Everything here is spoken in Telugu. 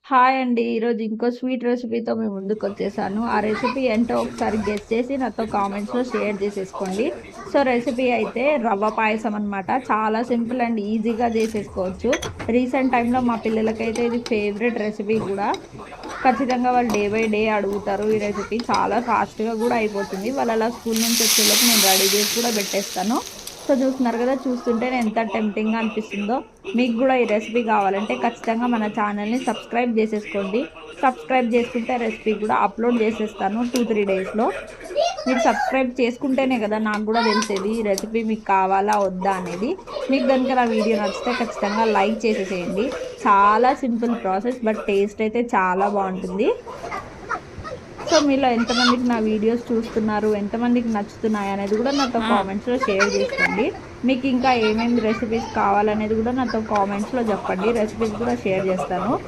హాయ్ అండి. ఈరోజు ఇంకో స్వీట్ రెసిపీతో మీ ముందుకొచ్చేసాను. ఆ రెసిపీ ఏంటో ఒకసారి గెస్ చేసి నాతో కామెంట్స్‌లో షేర్ చేసేసుకోండి. సో, రెసిపీ అయితే రవ్వ పాయసం అనమాట. చాలా సింపుల్ అండ్ ఈజీగా చేసేసుకోవచ్చు. రీసెంట్ టైమ్‌లో మా పిల్లలకైతే ఇది ఫేవరెట్ రెసిపీ గూడా. ఖచ్చితంగా వాళ్ళు డే బై డే అడుగుతారు ఈ రెసిపీ. చాలా ఫాస్ట్‌గా గూడా అయిపోతుంది. వాళ్ళు అలా స్కూల్ నుంచి వచ్చేలోపు నేను రెడీ చేసి కూడా పెట్టేస్తాను. సో, చూస్తున్నారు కదా! చూస్తుంటేనే ఎంత టెంప్టింగ్‌గా అనిపిస్తుందో. మీకు గూడా ఈ రెసిపీ కావాలంటే ఖచ్చితంగా మన ఛానల్‌ని సబ్స్క్రైబ్ చేసేసుకోండి. సబ్స్క్రైబ్ చేసుకుంటే రెసిపీ కూడా అప్‌లోడ్ చేసేస్తాను 2, 3 డేస్‌లో. మీరు సబ్స్క్రైబ్ చేసుకుంటేనే కదా నాకు గూడా తెలిసేది ఈ రెసిపీ మీకు కావాలా? వద్దా? అనేది. మీకు గనుక నా వీడియో నచ్చితే ఖచ్చితంగా లైక్ చేసేసేయండి. చాలా సింపుల్ ప్రాసెస్ బట్ టేస్ట్ అయితే చాలా బావుంటుంది. సో, మీలో ఎంతమందికి నా వీడియోస్ చూస్తున్నారు? ఎంతమందికి నచ్చుతున్నాయి అనేది కూడా నాతో కామెంట్స్‌లో షేర్ చేసుకోండి. మీకు ఇంకా ఏమేమి రెసిపీస్ కావాలనేది కూడా నాతో కామెంట్స్‌లో చెప్పండి. రెసిపీస్ కూడా షేర్ చేస్తాను.